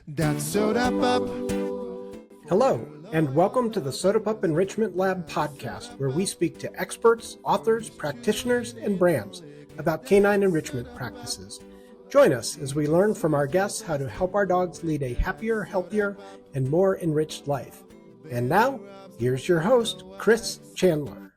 That's Sodapup. Hello, and welcome to the Sodapup Enrichment Lab podcast, where we speak to experts, authors, practitioners, and brands about canine enrichment practices. Join us as we learn from our guests how to help our dogs lead a happier, healthier, and more enriched life. And now, here's your host, Chris Chandler.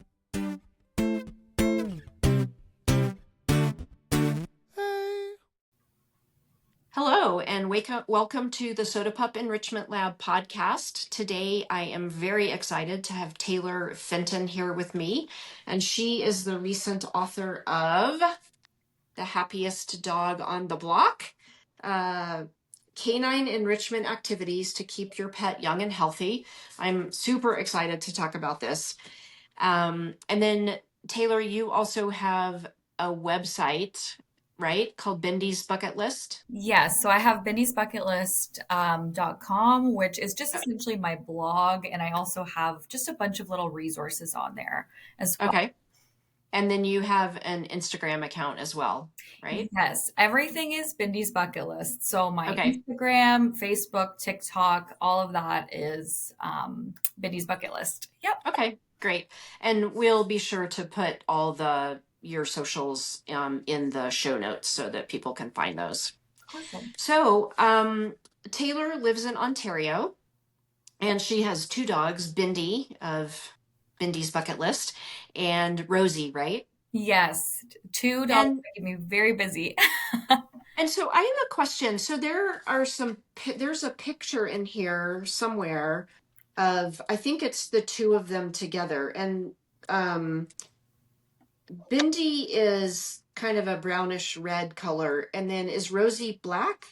Hello, and welcome to the Sodapup Enrichment Lab podcast. Today, I am very excited to have Taylor Finton here with me, and she is the recent author of The Happiest Dog on the Block, Canine Enrichment Activities to Keep Your Pet Young and Healthy. I'm super excited to talk about this. And then, Taylor, you also have a website, right, called Bindis Bucket List? Yes, so I have bindisbucketlist.com, which is just essentially my blog, and I also have just a bunch of little resources on there as well. Okay. And then you have an Instagram account as well, right? Yes, everything is Bindis Bucket List. So my Okay. Instagram, Facebook, TikTok, all of that is Bindis Bucket List. Yep. Okay, great. And we'll be sure to put all your socials in the show notes so that people can find those. Awesome. So Taylor lives in Ontario, and she has two dogs, Bindi of Bindi's Bucket List and Rosie, right? Yes, two dogs that keep me very busy. And so I have a question. So there's a picture in here somewhere of, I think it's the two of them together. And Bindi is kind of a brownish red color. And then is Rosie black?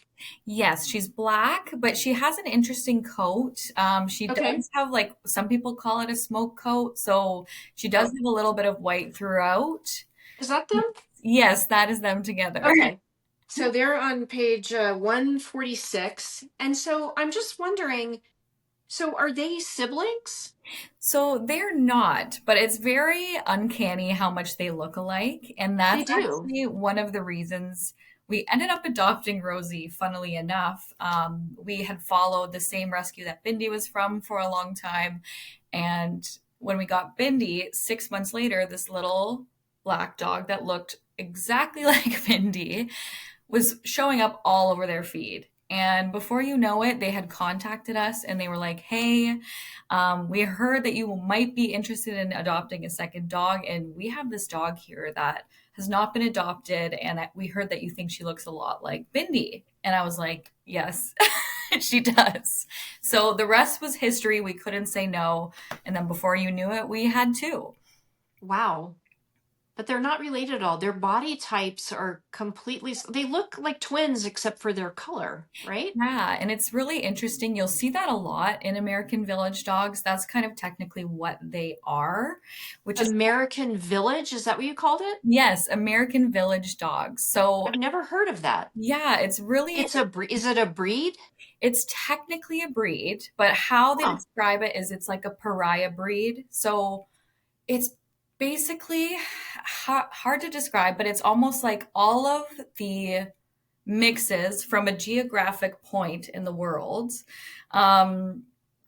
Yes, she's black, but she has an interesting coat. She Okay. does have, like, some people call it a smoke coat. So she does have a little bit of white throughout. Is that them? Yes, that is them together. Okay. So they're on page 146. And so I'm just wondering, so are they siblings? So they're not, but it's very uncanny how much they look alike. And that's They do. actually one of the reasons we ended up adopting Rosie, funnily enough. We had followed the same rescue that Bindi was from for a long time. And when we got Bindi, 6 months later, this little black dog that looked exactly like Bindi was showing up all over their feed. And before you know it, they had contacted us and they were like, hey, we heard that you might be interested in adopting a second dog. And we have this dog here that has not been adopted. And we heard that you think she looks a lot like Bindi. And I was like, yes, she does. So the rest was history. We couldn't say no. And then before you knew it, we had two. Wow. But they're not related at all. Their body types are they look like twins except for their color, right? Yeah, and it's really interesting. You'll see that a lot in American Village dogs. That's kind of technically what they are, which is American Village, is that what you called it? yes, American Village dogs. So I've never heard of that. yeah, it's really Is it a breed? it's technically a breed, but how they Huh. describe it is it's like a pariah breed. So it's basically hard to describe, but it's almost like all of the mixes from a geographic point in the world.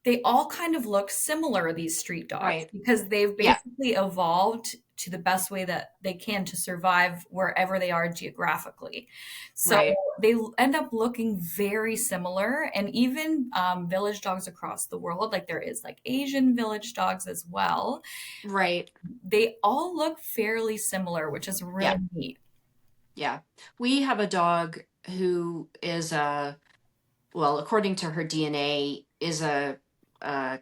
They all kind of look similar, these street dogs, Right. because they've Yeah. basically evolved to the best way that they can to survive wherever they are geographically. So Right. they end up looking very similar. And even village dogs across the world, like there is like Asian village dogs as well, Right. they all look fairly similar, which is really Yeah. neat. Yeah. We have a dog who is according to her DNA, is a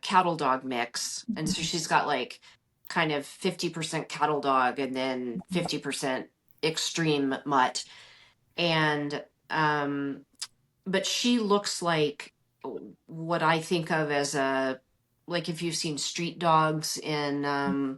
cattle dog mix. And so she's got like kind of 50% cattle dog and then 50% extreme mutt. And but she looks like what I think of as like if you've seen street dogs in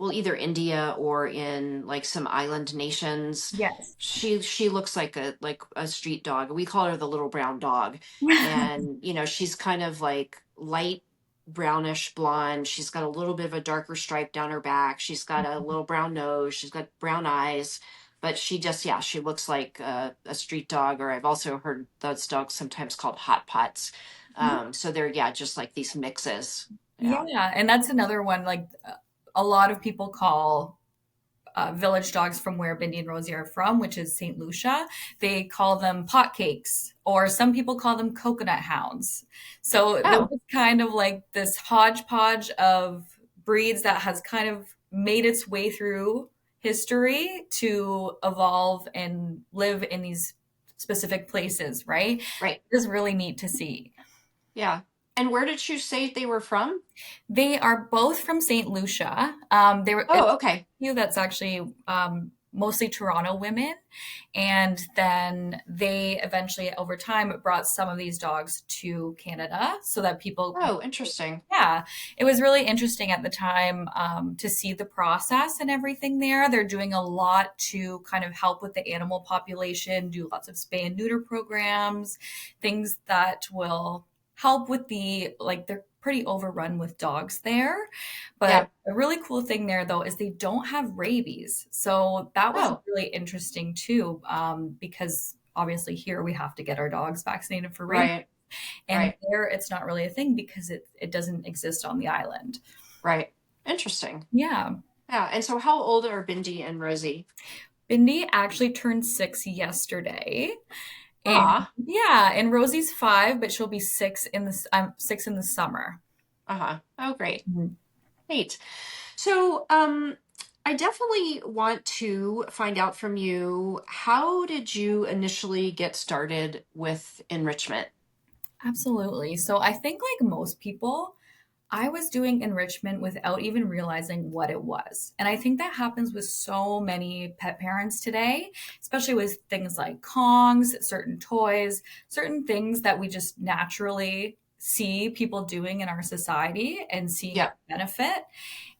either India or in like some island nations. Yes. She looks like a street dog. We call her the little brown dog. And she's kind of like light brownish blonde. She's got a little bit of a darker stripe down her back. She's got a little brown nose. She's got brown eyes, but she just, yeah, she looks like a street dog, or I've also heard those dogs sometimes called hot pots. So they're, yeah, just like these mixes. Yeah. Yeah, and that's another one. Like a lot of people call village dogs from where Bindi and Rosie are from, which is St. Lucia. They call them pot cakes, or some people call them coconut hounds. So this Oh, is kind of like this hodgepodge of breeds that has kind of made its way through history to evolve and live in these specific places, right? right. It is really neat to see. Yeah. And where did you say they were from? They are both from St. Lucia. They were Oh, okay. few that's actually mostly Toronto women. And then they eventually, over time, brought some of these dogs to Canada so that people, Oh, interesting. yeah, it was really interesting at the time to see the process and everything there. They're doing a lot to kind of help with the animal population, do lots of spay and neuter programs, things that will help with they're pretty overrun with dogs there. Yeah. But a really cool thing there, though, is they don't have rabies. So that was Oh, really interesting, too, because obviously here we have to get our dogs vaccinated for rabies. right. And Right. there it's not really a thing because it doesn't exist on the island. Right. Interesting. Yeah. Yeah. And so how old are Bindi and Rosie? Bindi actually turned 6 yesterday. And Ah. yeah, and Rosie's 5, but she'll be 6 in the summer. Uh-huh. Oh, great. Mhm. Neat. So, I definitely want to find out from you, how did you initially get started with enrichment? Absolutely. So I think like most people, I was doing enrichment without even realizing what it was. And I think that happens with so many pet parents today, especially with things like Kongs, certain toys, certain things that we just naturally see people doing in our society and seeing the Yeah. benefit.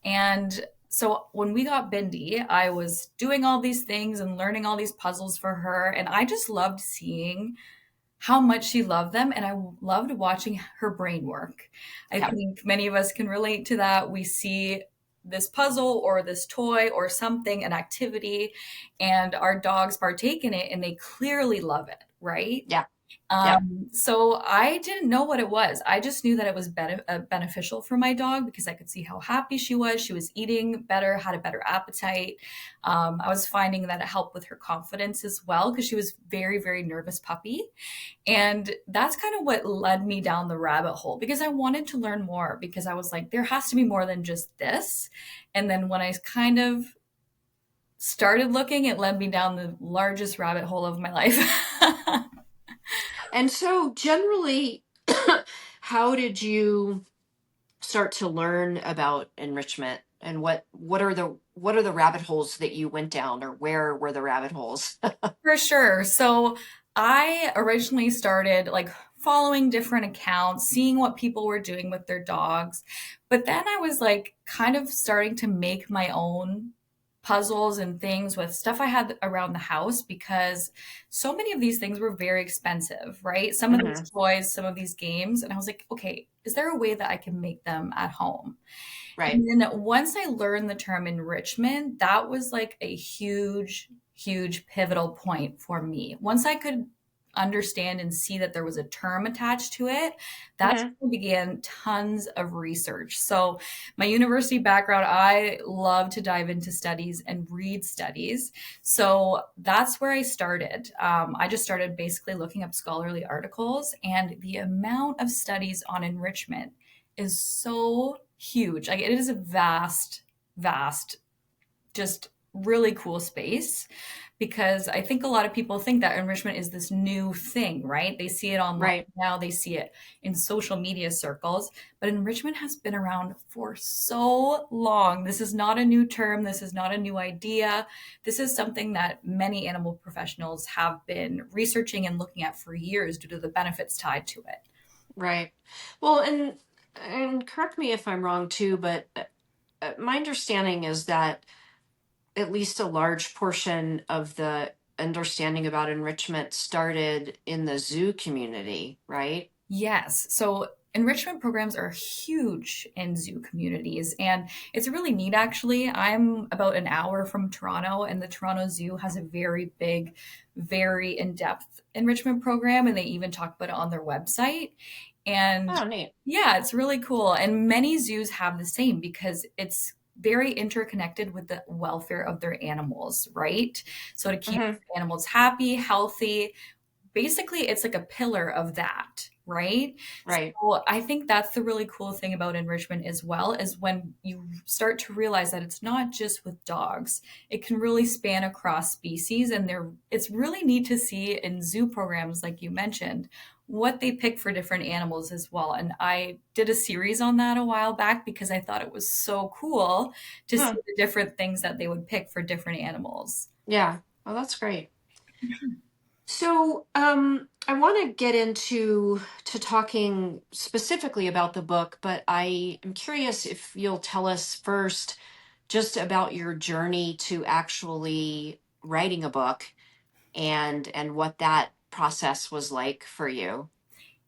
And so when we got Bindi, I was doing all these things and learning all these puzzles for her. And I just loved seeing how much she loved them, and I loved watching her brain work. I Yeah. think many of us can relate to that. We see this puzzle or this toy or something, an activity, and our dogs partake in it and they clearly love it, right? Yeah. Yeah. So I didn't know what it was. I just knew that it was beneficial for my dog because I could see how happy she was. She was eating better, had a better appetite. I was finding that it helped with her confidence as well because she was very, very nervous puppy. And that's kind of what led me down the rabbit hole because I wanted to learn more because I was like, there has to be more than just this. And then when I kind of started looking, it led me down the largest rabbit hole of my life. And so generally, how did you start to learn about enrichment, and what are the rabbit holes that you went down, or where were the rabbit holes? For sure. So I originally started like following different accounts, seeing what people were doing with their dogs. But then I was like kind of starting to make my own puzzles and things with stuff I had around the house because so many of these things were very expensive, right? Some of these Hmm. toys, some of these games. And I was like, okay, is there a way that I can make them at home? Right. And then once I learned the term enrichment, that was like a huge, huge pivotal point for me. Once I could understand and see that there was a term attached to it, that's Hmm. when I began tons of research. So, my university background, I love to dive into studies and read studies. So, that's where I started. I just started basically looking up scholarly articles, and the amount of studies on enrichment is so huge. Like, it is a vast, vast, just really cool space because I think a lot of people think that enrichment is this new thing, right? They see it online Right. now, they see it in social media circles, but enrichment has been around for so long. This is not a new term, this is not a new idea. This is something that many animal professionals have been researching and looking at for years due to the benefits tied to it. Right. Well, and correct me if I'm wrong too, but my understanding is that at least a large portion of the understanding about enrichment started in the zoo community, right? Yes. So enrichment programs are huge in zoo communities, and it's really neat actually. I'm about an hour from Toronto, and the Toronto Zoo has a very big, very in-depth enrichment program, and they even talk about it on their website. And Oh, neat. yeah, it's really cool. And many zoos have the same because it's very interconnected with the welfare of their animals, right? So to keep Hmm. animals happy, healthy, basically it's like a pillar of that, right? Right. So I think that's the really cool thing about enrichment as well, is when you start to realize that it's not just with dogs. It can really span across species, and it's really neat to see in zoo programs like you mentioned what they pick for different animals as well. And I did a series on that a while back because I thought it was so cool to see Huh. the different things that they would pick for different animals. Yeah. Well, that's great. So, I want to get into to talking specifically about the book, but I am curious if you'll tell us first just about your journey to actually writing a book and what that process was like for you.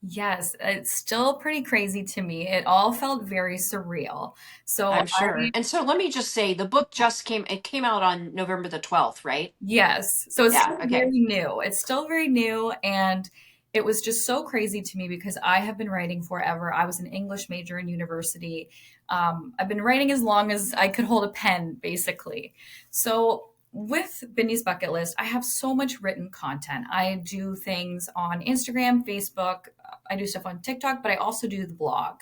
Yes, it's still pretty crazy to me. It all felt very surreal. So I'm sure. And so let me just say the book it came out on November the 12th, right? yes. So it's Yeah, still okay. very new. It's still very new. And it was just so crazy to me because I have been writing forever. I was an English major in university. I've been writing as long as I could hold a pen, basically. So with Bindis Bucket List, I have so much written content. I do things on Instagram, Facebook. I do stuff on TikTok, but I also do the blog.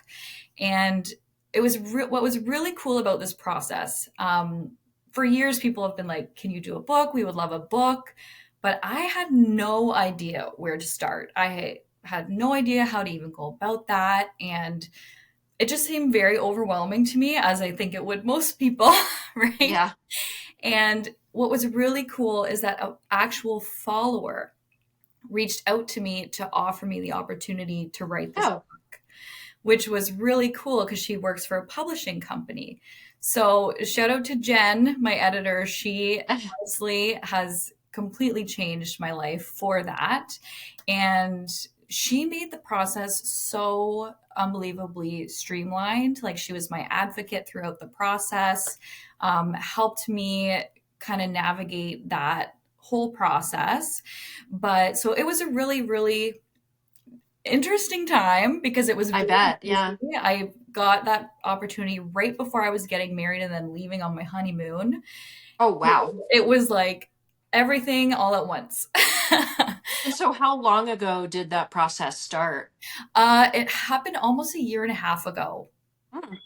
And what was really cool about this process. For years, people have been like, "Can you do a book? We would love a book." But I had no idea where to start. I had no idea how to even go about that. And it just seemed very overwhelming to me, as I think it would most people, right? Yeah. And what was really cool is that an actual follower reached out to me to offer me the opportunity to write this Oh, book, which was really cool because she works for a publishing company. So shout out to Jen, my editor. She honestly has completely changed my life for that. And she made the process so unbelievably streamlined. Like, she was my advocate throughout the process, helped me kind of navigate that whole process. But so it was a really, really interesting time because it was I very bet. busy. Yeah. I got that opportunity right before I was getting married and then leaving on my honeymoon. Oh, wow. It was like everything all at once. And so how long ago did that process start? It happened almost a year and a half ago.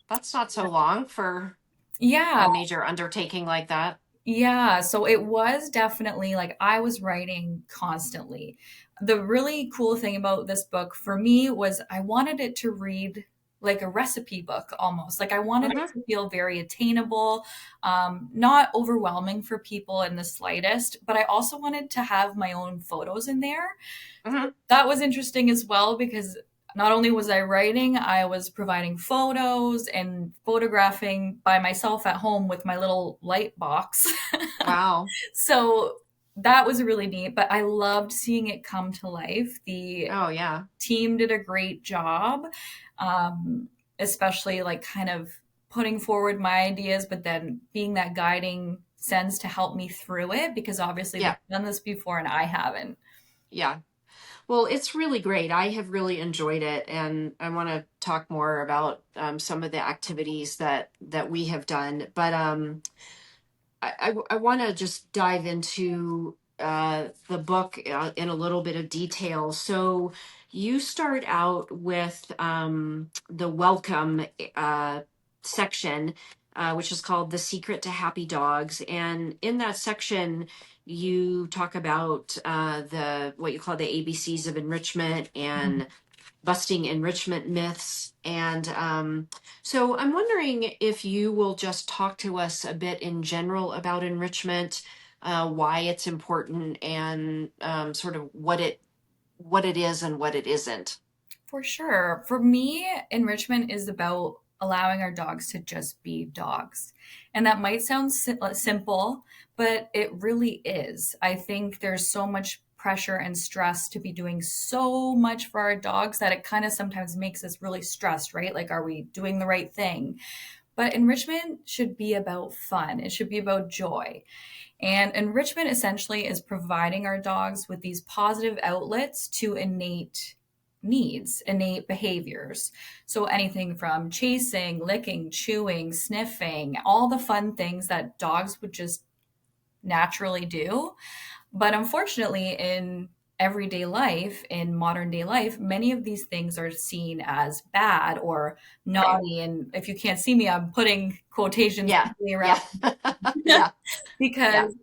That's not so long for Yeah, a major undertaking like that. yeah. So it was definitely like I was writing constantly. The really cool thing about this book for me was I wanted it to read like a recipe book almost. Like, I wanted it Hmm. to feel very attainable, not overwhelming for people in the slightest, but I also wanted to have my own photos in there. Hmm. That was interesting as well because not only was I writing, I was providing photos and photographing by myself at home with my little light box. Wow. So that was really neat, but I loved seeing it come to life. The Oh, yeah. team did a great job, um, especially like kind of putting forward my ideas, but then being that guiding sense to help me through it because obviously they've Yeah. done this before and I haven't. Yeah. Well, it's really great. I have really enjoyed it, and I want to talk more about some of the activities that we have done. But I want to just dive into the book in a little bit of detail. So you start out with the welcome section, which is called "The Secret to Happy Dogs," and in that section, you talk about the what you call the ABCs of enrichment and busting enrichment myths. And so I'm wondering if you will just talk to us a bit in general about enrichment, why it's important, and sort of what it is and what it isn't. For sure. For me, enrichment is about allowing our dogs to just be dogs. And that might sound simple, but it really is. I think there's so much pressure and stress to be doing so much for our dogs that it kind of sometimes makes us really stressed, right? Like, are we doing the right thing? But enrichment should be about fun. It should be about joy. And enrichment essentially is providing our dogs with these positive outlets to innate needs, innate behaviors. So anything from chasing, licking, chewing, sniffing, all the fun things that dogs would just naturally do. But unfortunately, in everyday life, in modern day life, many of these things are seen as bad or naughty. And if you can't see me, I'm putting quotations around Yeah. because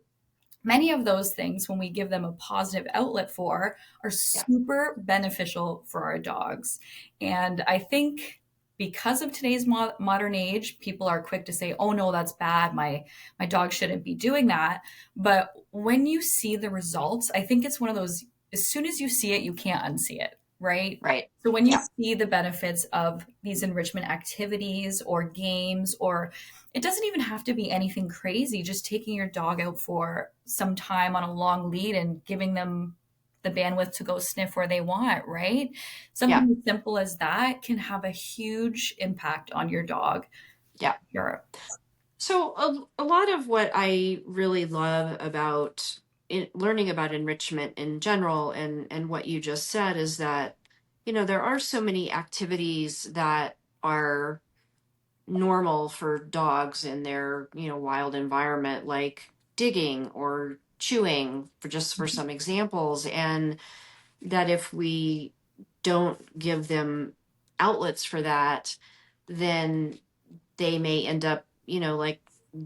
many of those things, when we give them a positive outlet for, are super beneficial for our dogs. And I think because of today's modern age, people are quick to say, oh no, that's bad. My dog shouldn't be doing that. But when you see the results, I think it's one of those, as soon as you see it, you can't unsee it. Right? Right. So when you see the benefits of these enrichment activities or games, or it doesn't even have to be anything crazy, just taking your dog out for some time on a long lead and giving them the bandwidth to go sniff where they want, right? Something as simple as that can have a huge impact on your dog. Yeah. Sure. So a lot of what I really love about learning about enrichment in general and what you just said is that, there are so many activities that are normal for dogs in their, wild environment, like digging or chewing, for some examples. And that if we don't give them outlets for that, then they may end up, like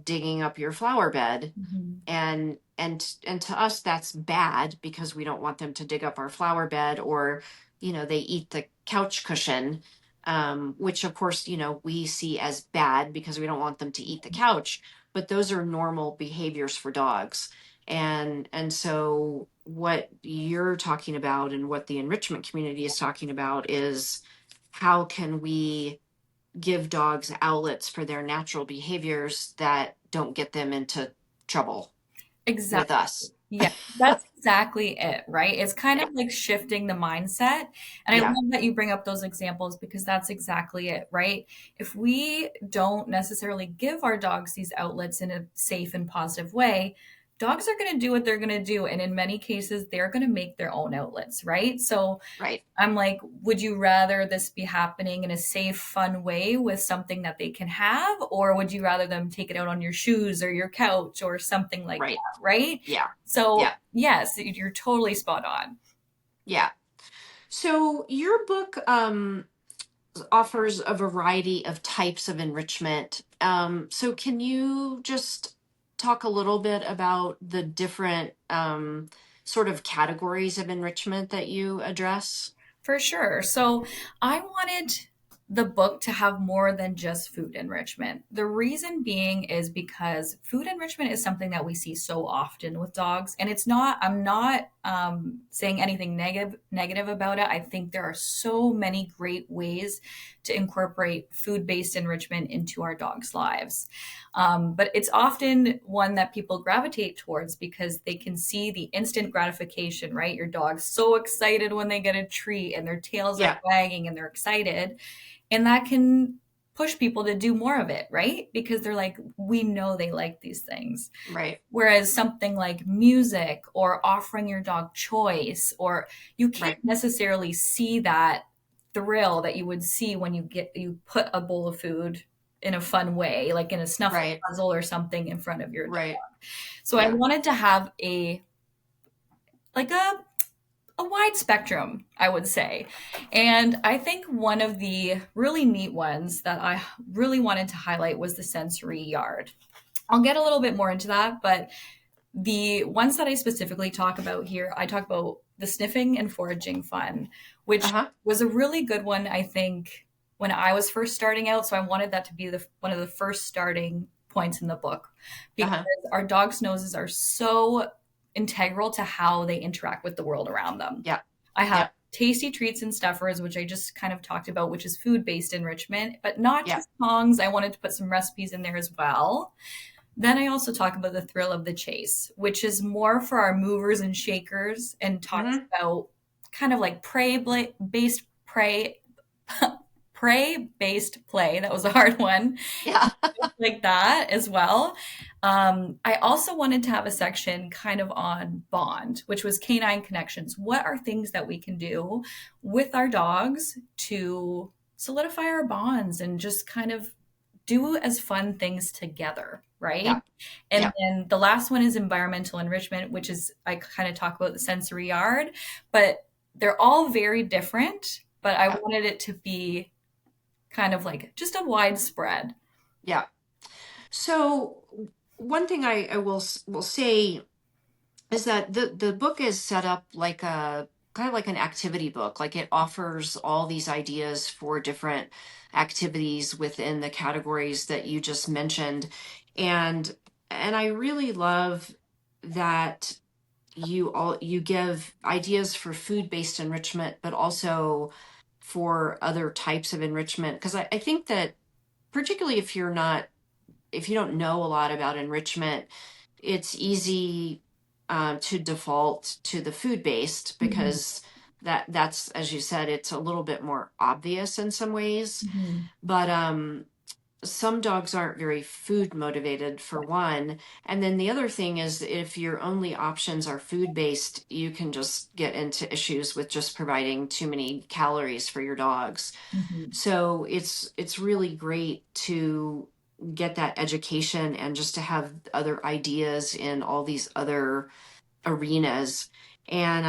digging up your flower bed. Mm-hmm. And to us that's bad because we don't want them to dig up our flower bed, or they eat the couch cushion, which of course we see as bad because we don't want them to eat the couch, but those are normal behaviors for dogs. And so what you're talking about and what the enrichment community is talking about is how can we give dogs outlets for their natural behaviors that don't get them into trouble with us. Yeah, that's exactly it, right? It's kind of like shifting the mindset. And I love that you bring up those examples because that's exactly it, right? If we don't necessarily give our dogs these outlets in a safe and positive way, dogs are going to do what they're going to do. And in many cases, they're going to make their own outlets, right? So I'm like, would you rather this be happening in a safe, fun way with something that they can have? Or would you rather them take it out on your shoes or your couch or something like that, right? Yeah. So yes, you're totally spot on. Yeah. So your book offers a variety of types of enrichment. So can you just talk a little bit about the different sort of categories of enrichment that you address? For sure. So I wanted the book to have more than just food enrichment. The reason being is because food enrichment is something that we see so often with dogs. And I'm not saying anything negative about it. I think there are so many great ways to incorporate food-based enrichment into our dogs' lives. But it's often one that people gravitate towards because they can see the instant gratification, right? Your dog's so excited when they get a treat and their tails are wagging and they're excited. And that can push people to do more of it, right? Because they're like, we know they like these things. Right. Whereas something like music or offering your dog choice, or you can't necessarily see that thrill that you would see when you put a bowl of food in a fun way, like in a snuffle puzzle or something in front of your dog. So I wanted to have a wide spectrum, I would say. And I think one of the really neat ones that I really wanted to highlight was the sensory yard. I'll get a little bit more into that, but the ones that I specifically talk about here, I talk about the sniffing and foraging fun, which was a really good one, I think, when I was first starting out. So I wanted that to be one of the first starting points in the book because our dogs' noses are so integral to how they interact with the world around them. I have tasty treats and stuffers, which I just kind of talked about, which is food-based enrichment, but not just songs. I wanted to put some recipes in there as well. Then I also talk about the thrill of the chase, which is more for our movers and shakers and talks Hmm. about kind of like based prey based play. That was a hard one. Yeah. Like that as well. I also wanted to have a section kind of on bond, which was canine connections. What are things that we can do with our dogs to solidify our bonds and just kind of do as fun things together, right? Yeah. And Yeah. then the last one is environmental enrichment, which is I kind of talk about the sensory yard, but they're all very different. But I Yeah. wanted it to be kind of like just a widespread. Yeah. So one thing I will say is that the book is set up like a kind of like an activity book. Like it offers all these ideas for different activities within the categories that you just mentioned. And I really love that you give ideas for food-based enrichment, but also for other types of enrichment. Because I think that particularly if you don't know a lot about enrichment, it's easy to default to the food based Mhm. because that's as you said, it's a little bit more obvious in some ways. Mhm. But some dogs aren't very food motivated for one. And then the other thing is if your only options are food based, you can just get into issues with just providing too many calories for your dogs. Mhm. So it's really great to get that education and just to have other ideas in all these other arenas. And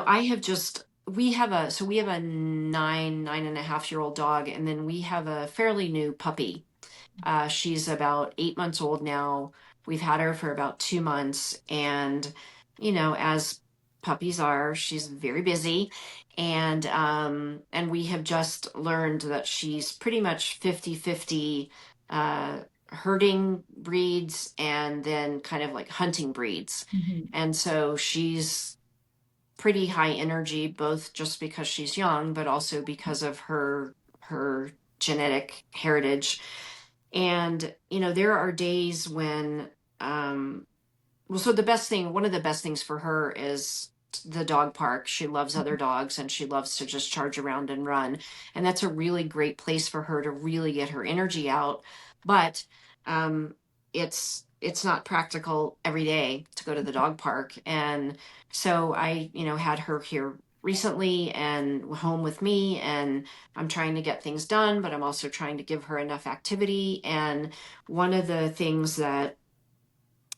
I have just we have a 9.5 year old dog, and then we have a fairly new puppy. She's about 8 months old now. We've had her for about 2 months, and as puppies are, she's very busy, and we have just learned that she's pretty much 50-50 herding breeds and then kind of like hunting breeds. Mhm. And so she's pretty high energy, both just because she's young, but also because of her genetic heritage. And there are days when well, so one of the best things for her is the dog park. She loves other dogs and she loves to just charge around and run. And that's a really great place for her to really get her energy out. But um, it's not practical every day to go to the dog park. And so I, had her here recently and home with me, and I'm trying to get things done, but I'm also trying to give her enough activity. And one of the things that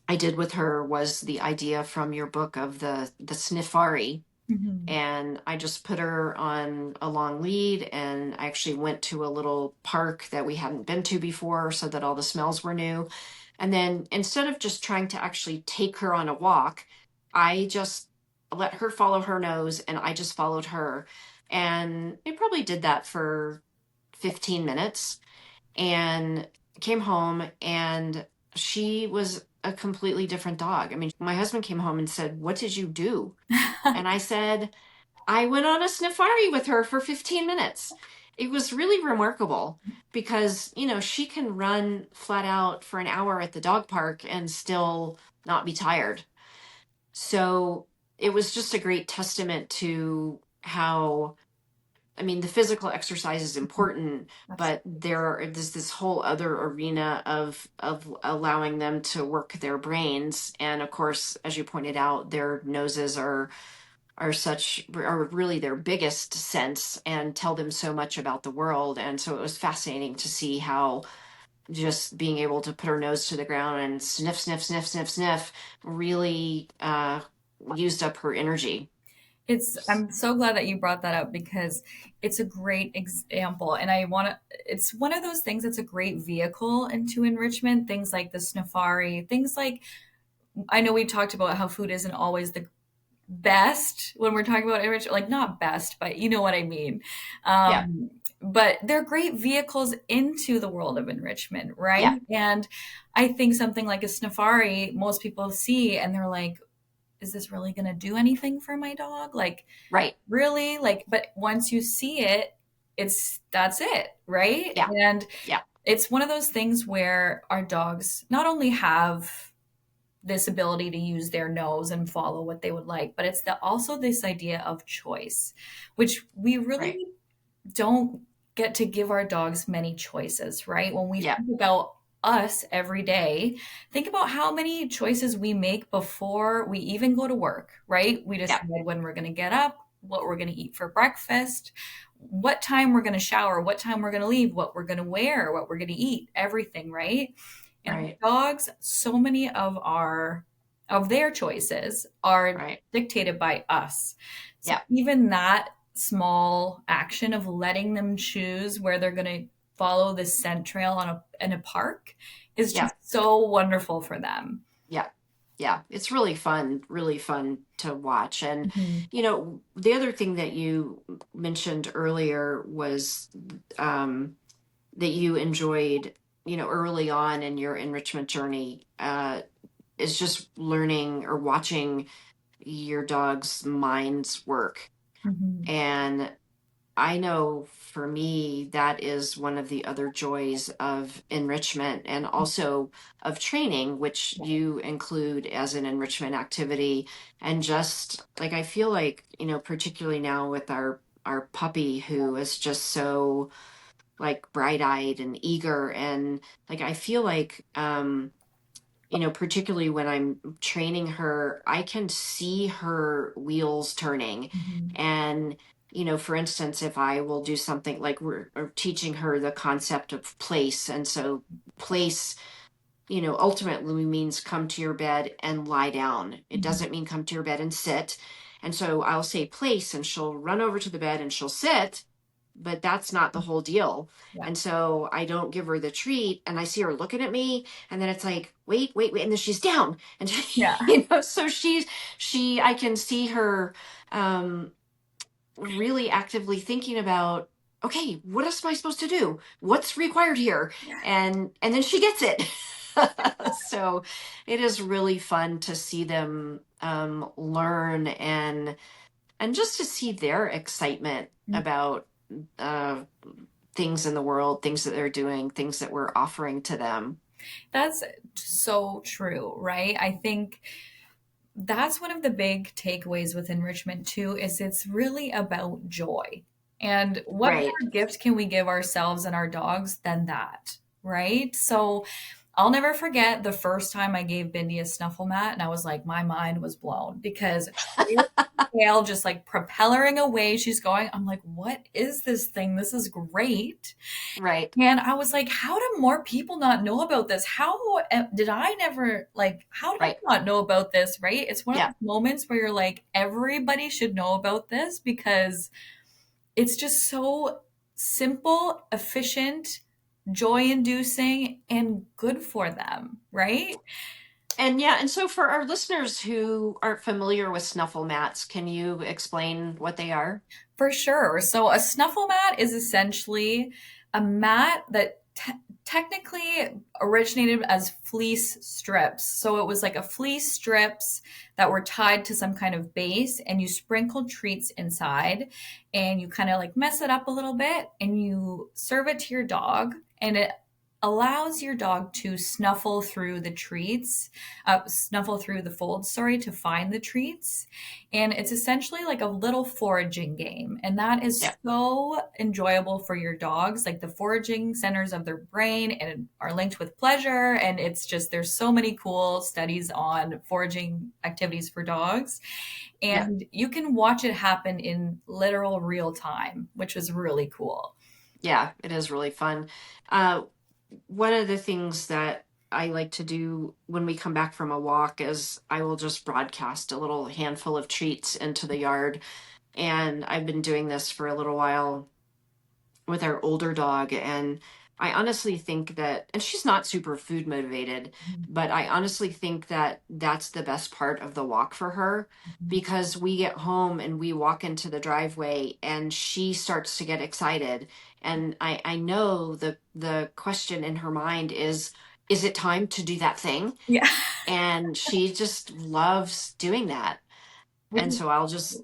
I did with her was the idea from your book of the sniffari. Mhm. And I just put her on a long lead, and I actually went to a little park that we hadn't been to before so that all the smells were new. And then instead of just trying to actually take her on a walk, I just let her follow her nose and I just followed her. And it probably did that for 15 minutes and came home, and she was a completely different dog. I mean, my husband came home and said, "What did you do?" And I said, "I went on a safari with her for 15 minutes." It was really remarkable because, she can run flat out for an hour at the dog park and still not be tired. So it was just a great testament to how, I mean, the physical exercise is important, but there's this whole other arena of allowing them to work their brains. And of course, as you pointed out, their noses are really their biggest sense and tell them so much about the world. And so it was fascinating to see how just being able to put her nose to the ground and sniff, sniff, sniff, sniff, sniff really used up her energy. I'm so glad that you brought that up because it's a great example. And it's one of those things that's a great vehicle into enrichment. Things like the Snifari, things like, I know we talked about how food isn't always the best when we're talking about enrichment, like not best, but you know what I mean. Yeah, But they're great vehicles into the world of enrichment, right? yeah, And I think something like a Snifari, most people see and they're like, is this really going to do anything for my dog? Like, right. really? Like, but once you see it, that's it, right? Yeah, And yeah, it's one of those things where our dogs not only have this ability to use their nose and follow what they would like, but it's also this idea of choice, which we really Right. don't get to give our dogs many choices, right? When we Yeah. think about us every day, think about how many choices we make before we even go to work, right? We Yeah. decide when we're going to get up, what we're going to eat for breakfast, what time we're going to shower, what time we're going to leave, what we're going to wear, what we're going to eat, everything, right? And Right. dogs, so many of their choices are Right. dictated by us. So Yeah. even that small action of letting them choose where they're going to follow the scent trail in a park is Yeah. just so wonderful for them. Yeah. Yeah. It's really fun to watch. And, Mhm. the other thing that you mentioned earlier was that you enjoyed, early on in your enrichment journey, is just learning or watching your dog's minds work. Mhm. And I know for me, that is one of the other joys of enrichment and also of training, which you include as an enrichment activity. And just like, I feel like, particularly now with our puppy who is just so like bright-eyed and eager, and like I feel like particularly when I'm training her, I can see her wheels turning. Mhm. And, for instance, if I will do something like we're or teaching her the concept of place. And so place, ultimately means come to your bed and lie down. It Mhm. doesn't mean come to your bed and sit. And so I'll say place and she'll run over to the bed and she'll sit, but that's not the whole deal. Yeah. And so I don't give her the treat and I see her looking at me and then it's like, wait, wait, wait. And then she's down. And, Yeah. so I can see her, really actively thinking about, okay, what else am I supposed to do? What's required here? Yeah. And then she gets it. So it is really fun to see them learn and just to see their excitement about uh, things in the world, things that they're doing, things that we're offering to them. That's so true, right? I think that's one of the big takeaways with enrichment too, is it's really about joy. And what Right. better gift can we give ourselves and our dogs than that, right? So I'll never forget the first time I gave Bindi a snuffle mat, and I was like, my mind was blown because tail just like propelling away. She's going, I'm like, what is this thing? This is great. Right. And I was like, how do more people not know about this? Did I never, like, how did I Right. not know about this? Right? It's one of Yeah. those moments where you're like, everybody should know about this because it's just so simple, efficient, joy inducing, and good for them. Right? And yeah, and so for our listeners who aren't familiar with snuffle mats, can you explain what they are? For sure. So a snuffle mat is essentially a mat that technically originated as fleece strips. So it was like a fleece strips that were tied to some kind of base and you sprinkled treats inside and you kind of like mess it up a little bit and you serve it to your dog and it allows your dog to snuffle through the folds, sorry, to find the treats. And it's essentially like a little foraging game. And that is Yeah. so enjoyable for your dogs. Like the foraging centers of their brain and are linked with pleasure. And it's just, there's so many cool studies on foraging activities for dogs. Yeah. And you can watch it happen in literal real time, which is really cool. Yeah, it is really fun. Uh, One of the things that I like to do when we come back from a walk is I will just broadcast a little handful of treats into the yard. And I've been doing this for a little while with our older dog. And I honestly think that, and she's not super food motivated, but I honestly think that that's the best part of the walk for her because we get home and we walk into the driveway and she starts to get excited. And I know the question in her mind is it time to do that thing? Yeah. And she just loves doing that. And so I'll just,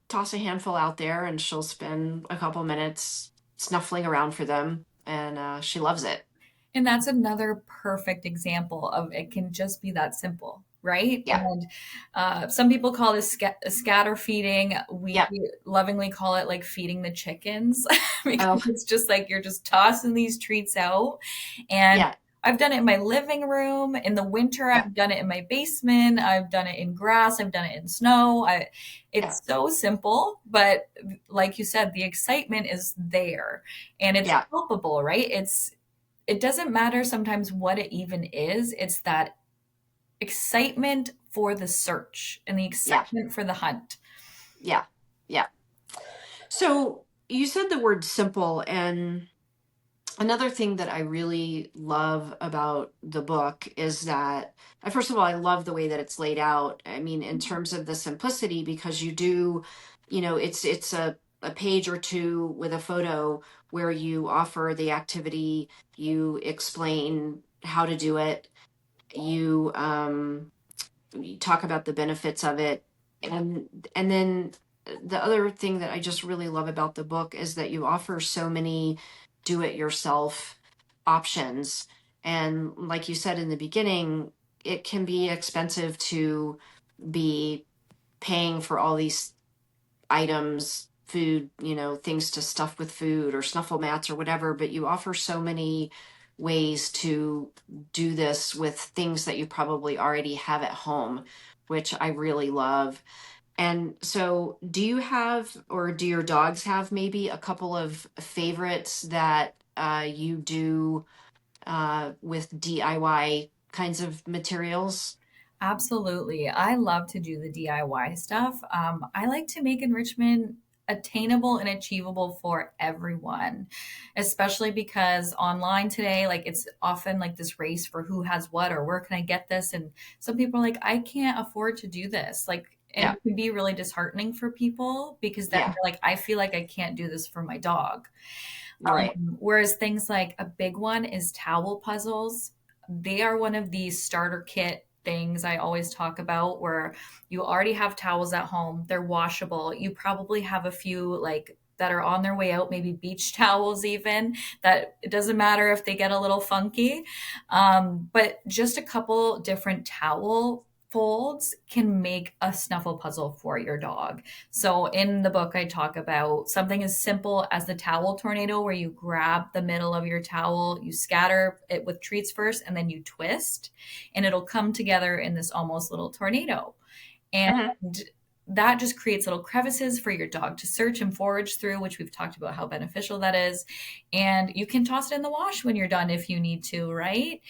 toss a handful out there and she'll spend a couple minutes snuffling around for them. And she loves it. And that's another perfect example of it can just be that simple, right? Yeah. And some people call this scatter feeding. We Yeah. lovingly call it like feeding the chickens because Oh, it's just like you're just tossing these treats out. And yeah. I've done it in my living room. In the winter, Yeah. I've done it in my basement. I've done it in grass. I've done it in snow. Yeah. It's so simple, but like you said, the excitement is there and it's Yeah. palpable, right? It doesn't matter sometimes what it even is. It's that excitement for the search and the Yeah. excitement for the hunt. Yeah. Yeah. So you said the word simple, and another thing that I really love about the book is that, first of all, I love the way that it's laid out. I mean, in terms of the simplicity, because you do, it's a page or two with a photo where you offer the activity, you explain how to do it, you talk about the benefits of it, and then the other thing that I just really love about the book is that you offer so many do it yourself options. And like you said in the beginning, it can be expensive to be paying for all these items, food, things to stuff with food or snuffle mats or whatever, but you offer so many ways to do this with things that you probably already have at home, which I really love. And so, do you have, or do your dogs have maybe a couple of favorites that you do with DIY kinds of materials? Absolutely. I love to do the DIY stuff. I like to make enrichment attainable and achievable for everyone, especially because online today, like it's often like this race for who has what or where can I get this? And some people are like, I can't afford to do this. Like, and Yeah, it can be really disheartening for people because then yeah, they're like, I feel like I can't do this for my dog. right. Whereas things like a big one is towel puzzles. They are one of these starter kit things I always talk about where you already have towels at home, they're washable. You probably have a few like that are on their way out, maybe beach towels, even that it doesn't matter if they get a little funky. But just a couple different towel folds can make a snuffle puzzle for your dog. So in the book, I talk about something as simple as the towel tornado, where you grab the middle of your towel, you scatter it with treats first, and then you twist, and it'll come together in this almost little tornado. And Hmm. that just creates little crevices for your dog to search and forage through, which we've talked about how beneficial that is. And you can toss it in the wash when you're done if you need to, right?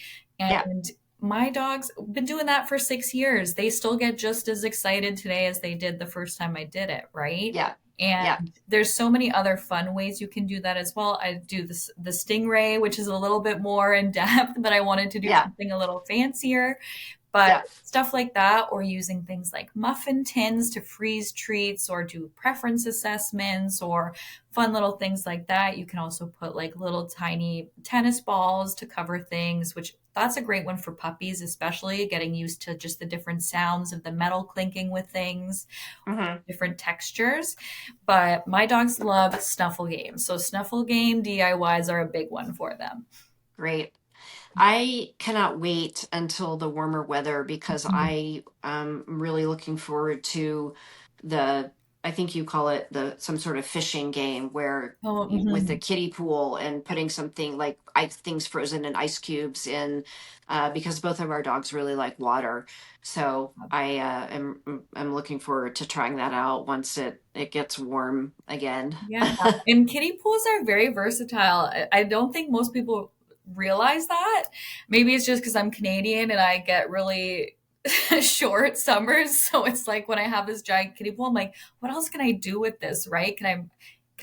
Yeah, And my dog's been doing that for 6 years. They still get just as excited today as they did the first time I did it, right? yeah, And yeah, there's so many other fun ways you can do that as well. I do this the stingray, which is a little bit more in depth, but I wanted to do yeah, something a little fancier. But yeah, stuff like that, or using things like muffin tins to freeze treats or do preference assessments or fun little things like that. You can also put like little tiny tennis balls to cover things, which that's a great one for puppies, especially getting used to just the different sounds of the metal clinking with things, hmm, different textures. But my dogs love snuffle games. So snuffle game DIYs are a big one for them. great. I cannot wait until the warmer weather because I am really looking forward to the, I think you call it some sort of fishing game where Oh, with the mhm. kiddie pool and putting something like things frozen in ice cubes in, because both of our dogs really like water. So I am looking forward to trying that out once it gets warm again. Yeah, and kiddie pools are very versatile. I don't think most people realize that. Maybe it's just because I'm Canadian and I get really short summers. So it's like when I have this giant kiddie pool, I'm like, what else can I do with this, right? Can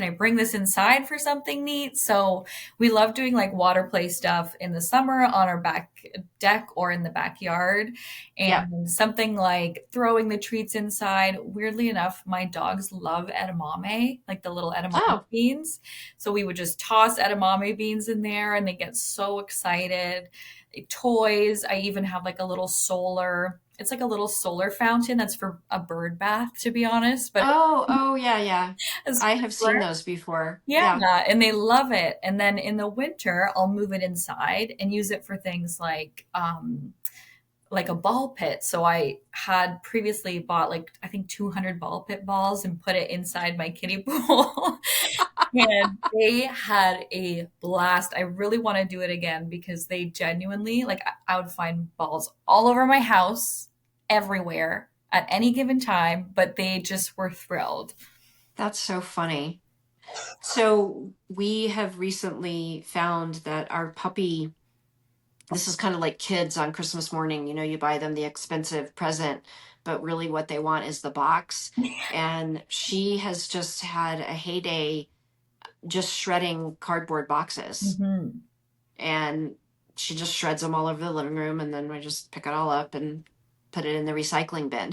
I bring this inside for something neat? So we love doing like water play stuff in the summer on our back deck or in the backyard. Yeah. And something like throwing the treats inside. Weirdly enough, my dogs love edamame, like the little edamame Oh, beans. So we would just toss edamame beans in there and they get so excited. Toys. I even have like a little solar it's like a little solar fountain that's for a bird bath, to be honest, but Oh, yeah, yeah. it's I have seen those before. yeah, Yeah. and they love it. And then in the winter, I'll move it inside and use it for things like a ball pit. So I had previously bought like I think 200 ball pit balls and put it inside my kiddie pool. And they had a blast. I really want to do it again because they genuinely, like, I would find balls all over my house, everywhere, at any given time, but they just were thrilled. That's so funny. So we have recently found that our puppy, this is kind of like kids on Christmas morning, you buy them the expensive present, but really what they want is the box. And she has just had a heyday just shredding cardboard boxes. Mm-hmm. And she just shreds them all over the living room, and then we just pick it all up and put it in the recycling bin.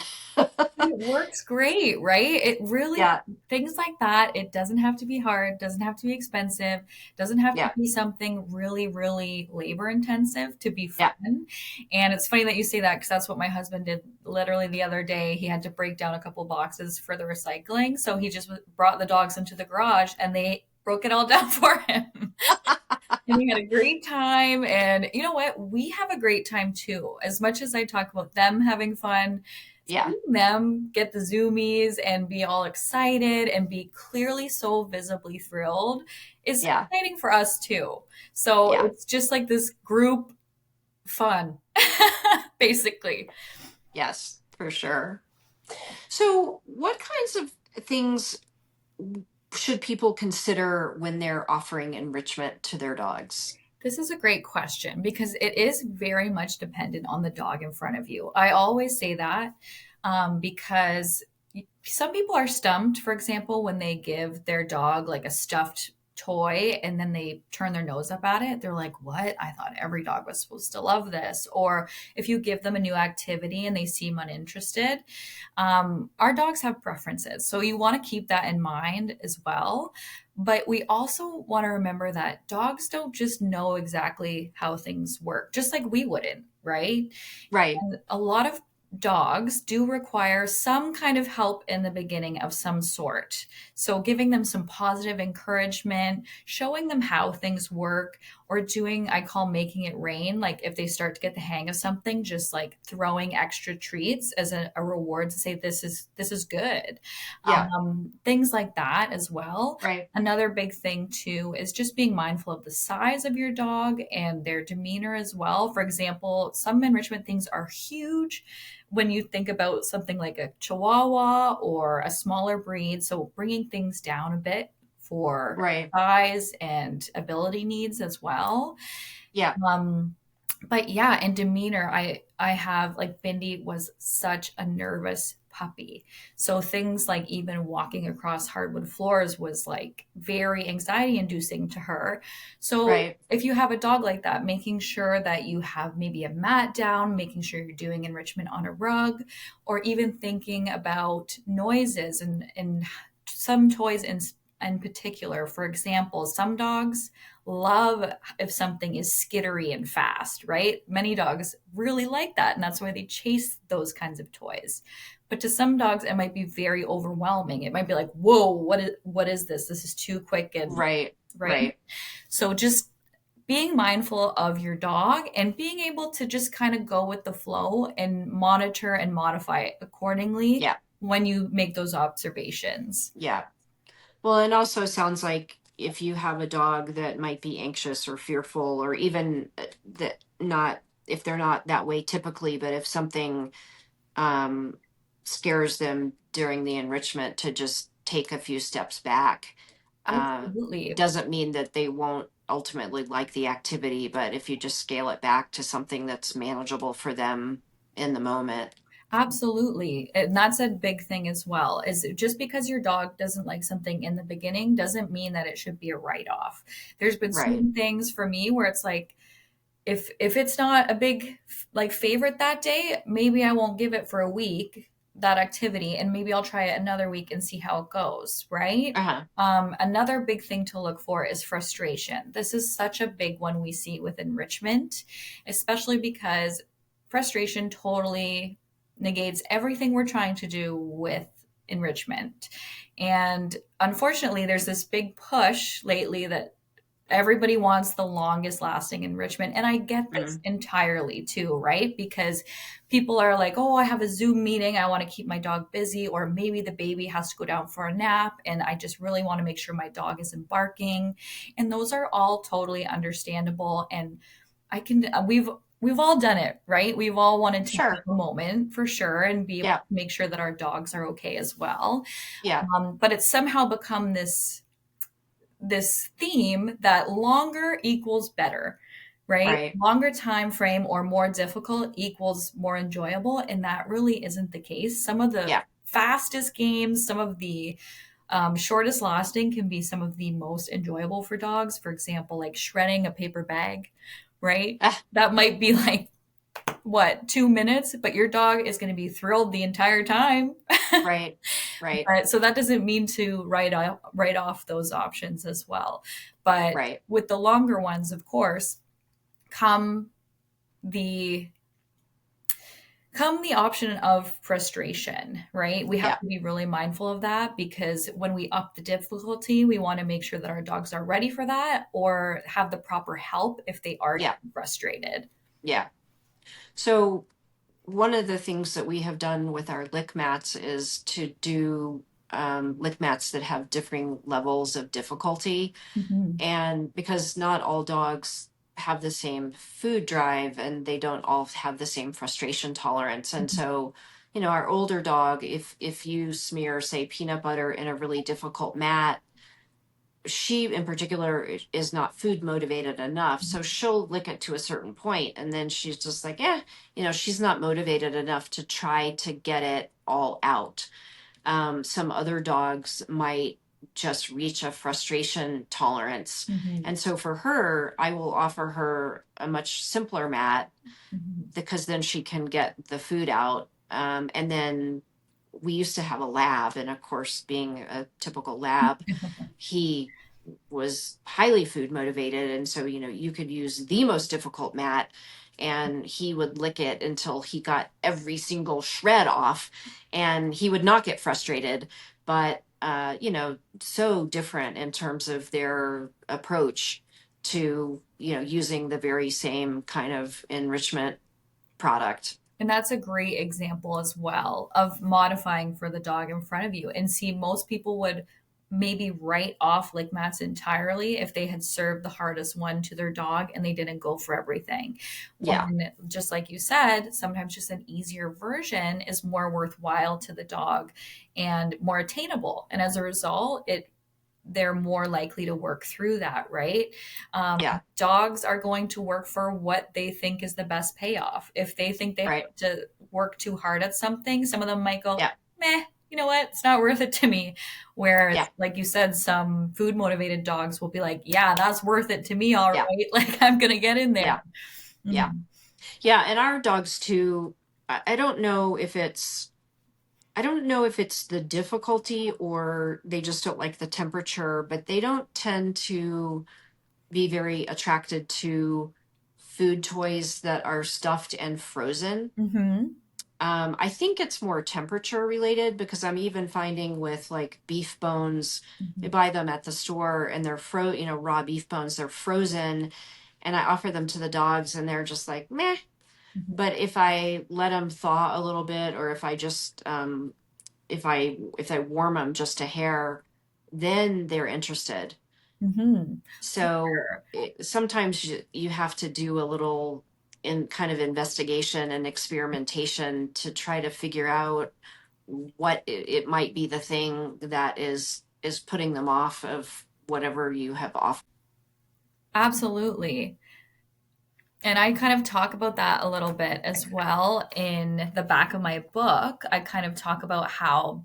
It works great, right? It really, Yeah, things like that, it doesn't have to be hard, doesn't have to be expensive, doesn't have to yeah, be something really, really labor intensive to be yeah. fun. And it's funny that you say that because that's what my husband did literally the other day. He had to break down a couple boxes for the recycling. So he just brought the dogs into the garage and they broke it all down for him. And we had a great time. And you know what? We have a great time too. As much as I talk about them having fun, Yeah, seeing them get the zoomies and be all excited and be clearly so visibly thrilled is yeah, exciting for us too. So yeah. it's just like this group fun, basically. Yes, for sure. So, what kinds of things should people consider when they're offering enrichment to their dogs? This is a great question because it is very much dependent on the dog in front of you. I always say that because some people are stumped, for example, when they give their dog like a stuffed toy and then they turn their nose up at it. They're like, what? I thought every dog was supposed to love this. Or if you give them a new activity and they seem uninterested, our dogs have preferences. So you want to keep that in mind as well. But we also want to remember that dogs don't just know exactly how things work, just like we wouldn't, right? Right. And a lot of dogs do require some kind of help in the beginning of some sort. So, giving them some positive encouragement, showing them how things work, or doing, I call making it rain. Like if they start to get the hang of something, just like throwing extra treats as a reward to say, this is good. Yeah. Things like that as well. Right. Another big thing too is just being mindful of the size of your dog and their demeanor as well. For example, some enrichment things are huge when you think about something like a Chihuahua or a smaller breed. So bringing things down a bit for Right. size and ability needs as well. Yeah. But yeah, and demeanor, I have like Bindi was such a nervous puppy. So things like even walking across hardwood floors was like very anxiety inducing to her. So Right. if you have a dog like that, making sure that you have maybe a mat down, making sure you're doing enrichment on a rug, or even thinking about noises and some toys in particular. For example, some dogs love if something is skittery and fast, right? Many dogs really like that, and that's why they chase those kinds of toys. But to some dogs, it might be very overwhelming. It might be like, whoa, what is this? This is too quick and Right. right. Right. So just being mindful of your dog and being able to just kind of go with the flow and monitor and modify it accordingly Yeah. when you make those observations. Yeah. Well, it also sounds like if you have a dog that might be anxious or fearful, or even that not, if they're not that way typically, but if something um, scares them during the enrichment, to just take a few steps back. Absolutely. Doesn't mean that they won't ultimately like the activity, but if you just scale it back to something that's manageable for them in the moment. Absolutely. And that's a big thing as well. Is just because your dog doesn't like something in the beginning doesn't mean that it should be a write-off. There's been Right. certain things for me where it's like if it's not a big like favorite that day, maybe I won't give it for a week, that activity, and maybe I'll try it another week and see how it goes, right? Uh-huh. Another big thing to look for is frustration. This is such a big one we see with enrichment, especially because frustration totally negates everything we're trying to do with enrichment. And unfortunately, there's this big push lately that everybody wants the longest lasting enrichment. And I get this entirely too, right? Because people are like, oh, I have a Zoom meeting. I want to keep my dog busy. Or maybe the baby has to go down for a nap. And I just really want to make sure my dog isn't barking. And those are all totally understandable. And we've all done it, right? We've all wanted to Sure. take a moment for sure and be able Yeah. to make sure that our dogs are okay as well. Yeah. But it's somehow become this theme that longer equals better, right? Right. Longer time frame or more difficult equals more enjoyable, and that really isn't the case. Some of the Yeah. fastest games, some of the shortest lasting can be some of the most enjoyable for dogs. For example, like shredding a paper bag, right? That might be like, what, 2 minutes, but your dog is going to be thrilled the entire time. Right. Right. So that doesn't mean to write off those options as well. But Right. with the longer ones, of course, come the option of frustration, right? We have to be really mindful of that, because when we up the difficulty, we want to make sure that our dogs are ready for that or have the proper help if they are getting frustrated. Yeah. So one of the things that we have done with our lick mats is to do lick mats that have differing levels of difficulty. And because not all dogs have the same food drive and they don't all have the same frustration tolerance. And so, you know, our older dog, if you smear, say, peanut butter in a really difficult mat, she in particular is not food motivated enough. So she'll lick it to a certain point and then she's just like, you know, she's not motivated enough to try to get it all out. Some other dogs might just reach a frustration tolerance. And so for her, I will offer her a much simpler mat because then she can get the food out. And then we used to have a lab, and of course, being a typical lab, he was highly food motivated. And so, you know, you could use the most difficult mat and he would lick it until he got every single shred off and he would not get frustrated. But, you know, so different in terms of their approach to, you know, using the very same kind of enrichment product. And that's a great example as well of modifying for the dog in front of you. And see, most people would maybe write off lick mats entirely if they had served the hardest one to their dog and they didn't go for everything. When, just like you said, sometimes just an easier version is more worthwhile to the dog and more attainable. And as a result, they're more likely to work through that, right? Dogs are going to work for what they think is the best payoff. If they think they have to work too hard at something, some of them might go, meh, you know what? It's not worth it to me. Whereas, like you said, some food motivated dogs will be like, yeah, that's worth it to me. All right. Like I'm going to get in there. Yeah. And our dogs too, I don't know if it's the difficulty or they just don't like the temperature, but they don't tend to be very attracted to food toys that are stuffed and frozen. I think it's more temperature related because I'm even finding with like beef bones, they buy them at the store and they're raw beef bones, they're frozen, and I offer them to the dogs and they're just like, meh. But if I let them thaw a little bit, or if I just, if I warm them just a hair, then they're interested. So sometimes you have to do a little in kind of investigation and experimentation to try to figure out what it might be the thing that is putting them off of whatever you have offered. Absolutely. And I kind of talk about that a little bit as well in the back of my book. I kind of talk about how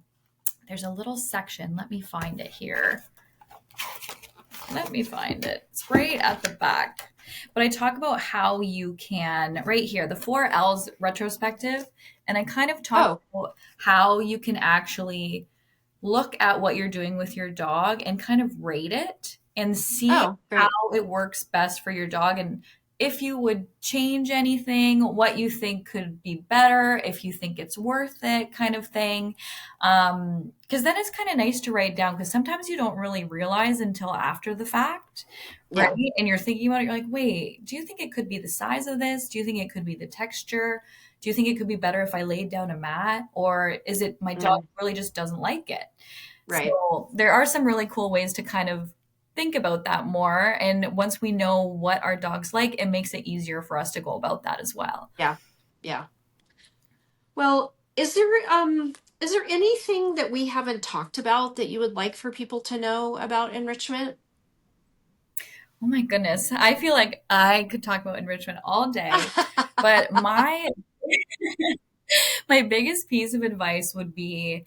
there's a little section. Let me find it here. It's right at the back. But I talk about how you can, right here, the 4 L's retrospective. And I kind of talk about how you can actually look at what you're doing with your dog and kind of rate it and see how it works best for your dog. And if you would change anything, what you think could be better, if you think it's worth it, kind of thing. Because then it's kind of nice to write down, because sometimes you don't really realize until after the fact, right? Yeah. And you're thinking about it, you're like, wait, do you think it could be the size of this? Do you think it could be the texture? Do you think it could be better if I laid down a mat? Or is it my dog Mm, really just doesn't like it? right. So there are some really cool ways to kind of think about that more. And once we know what our dogs like, it makes it easier for us to go about that as well. Yeah. Yeah. Well, is there anything that we haven't talked about that you would like for people to know about enrichment? Oh my goodness. I feel like I could talk about enrichment all day, but my biggest piece of advice would be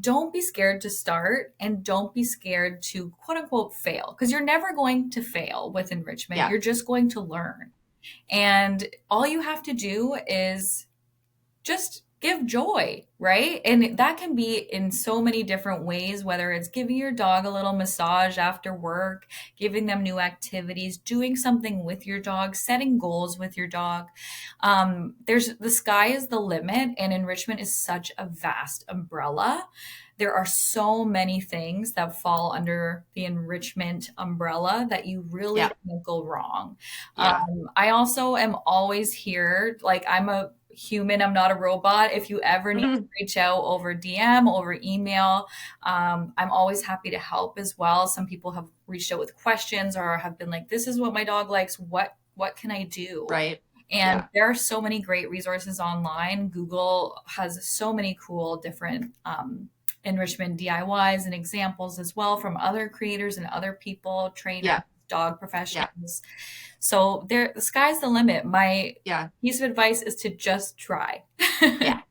don't be scared to start and don't be scared to quote unquote fail, because you're never going to fail with enrichment. Yeah. You're just going to learn. And all you have to do is just give joy, right? And that can be in so many different ways, whether it's giving your dog a little massage after work, giving them new activities, doing something with your dog, setting goals with your dog. There's the sky is the limit, and enrichment is such a vast umbrella. There are so many things that fall under the enrichment umbrella that you really Yeah. can't go wrong. Yeah. I also am always here. Like, I'm a human, I'm not a robot. If you ever need to Mhm. reach out over DM, over email, I'm always happy to help as well. Some people have reached out with questions or have been like, this is what my dog likes. What can I do? Right. And Yeah. there are so many great resources online. Google has so many cool different enrichment DIYs and examples as well from other creators and other people, trainers, Yeah. dog Yeah. professionals. So there, the sky's the limit. My Yeah. piece of advice is to just try. Yeah.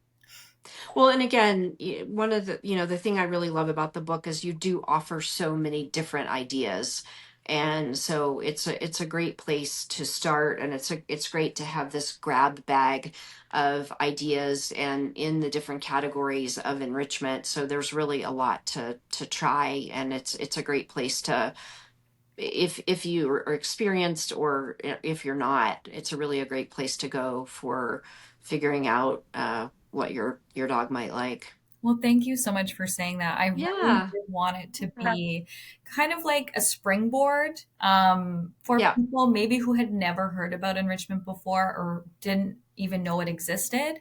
Well, and again, one of the, the thing I really love about the book is you do offer so many different ideas. And so it's a great place to start, and it's great to have this grab bag of ideas and in the different categories of enrichment. So there's really a lot to try, and it's a great place to, if you are experienced or if you're not, it's really a great place to go for figuring out what your dog might like. Well, thank you so much for saying that. I really Yeah. did want it to Yeah. be kind of like a springboard for Yeah. people maybe who had never heard about enrichment before or didn't even know it existed,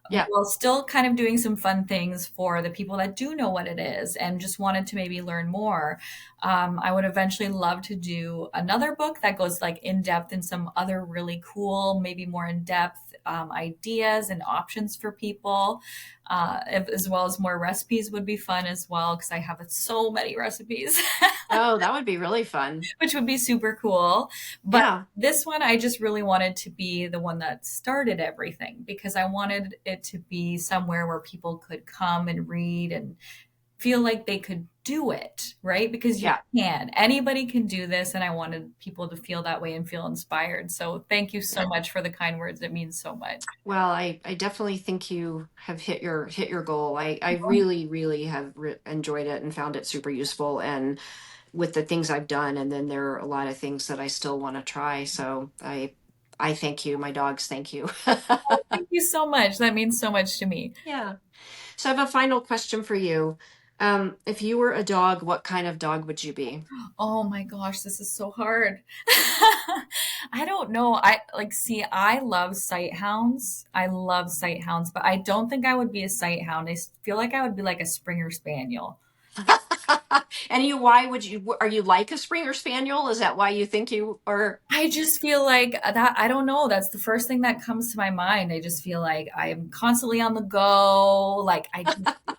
Yeah. while still kind of doing some fun things for the people that do know what it is and just wanted to maybe learn more. I would eventually love to do another book that goes like in depth in some other really cool, maybe more in depth ideas and options for people, as well as more recipes would be fun as well, because I have so many recipes. Oh, that would be really fun. Which would be super cool. But Yeah. this one, I just really wanted to be the one that started everything, because I wanted it to be somewhere where people could come and read and feel like they could do it, right? Because you Yeah. can. Anybody can do this. And I wanted people to feel that way and feel inspired. So thank you so Yeah. much for the kind words. It means so much. Well, I definitely think you have hit your goal. I really, really have enjoyed it and found it super useful, and with the things I've done, and then there are a lot of things that I still want to try. So I thank you. My dogs thank you. Thank you so much. That means so much to me. Yeah. So I have a final question for you. If you were a dog, what kind of dog would you be? Oh my gosh, this is so hard. I don't know. I love sight hounds. I love sight hounds, but I don't think I would be a sight hound. Feel like I would be like a Springer Spaniel. And why would are you like a Springer Spaniel? Is that why you think you are? I just feel like that. I don't know. That's the first thing that comes to my mind. I just feel like I am constantly on the go. Like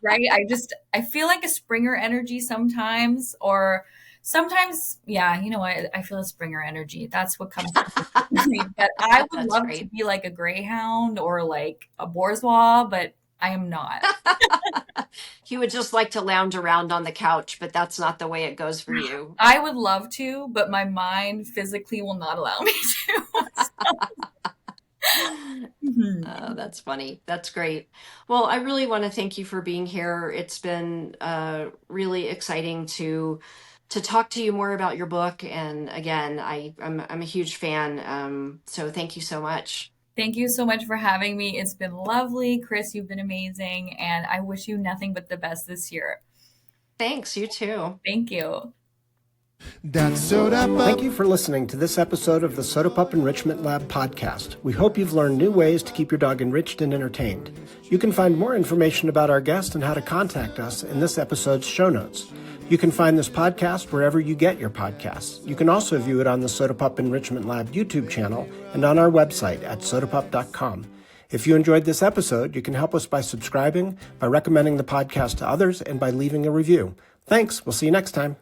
right? I feel like a Springer energy sometimes, or sometimes, yeah, you know what? I feel a Springer energy. That's what comes to me. But I would That's love to great. be like a Greyhound or like a Bourgeois, but I am not. You would just like to lounge around on the couch, but that's not the way it goes for you. I would love to, but my mind physically will not allow me to. Mhm. Oh, that's funny. That's great. Well, I really want to thank you for being here. It's been really exciting to talk to you more about your book. And again, I'm a huge fan. So thank you so much. Thank you so much for having me. It's been lovely. Chris, you've been amazing. And I wish you nothing but the best this year. Thanks. You too. Thank you. Thank you for listening to this episode of the Sodapup Enrichment Lab podcast. We hope you've learned new ways to keep your dog enriched and entertained. You can find more information about our guest and how to contact us in this episode's show notes. You can find this podcast wherever you get your podcasts. You can also view it on the Sodapup Enrichment Lab YouTube channel and on our website at sodapup.com. If you enjoyed this episode, you can help us by subscribing, by recommending the podcast to others, and by leaving a review. Thanks. We'll see you next time.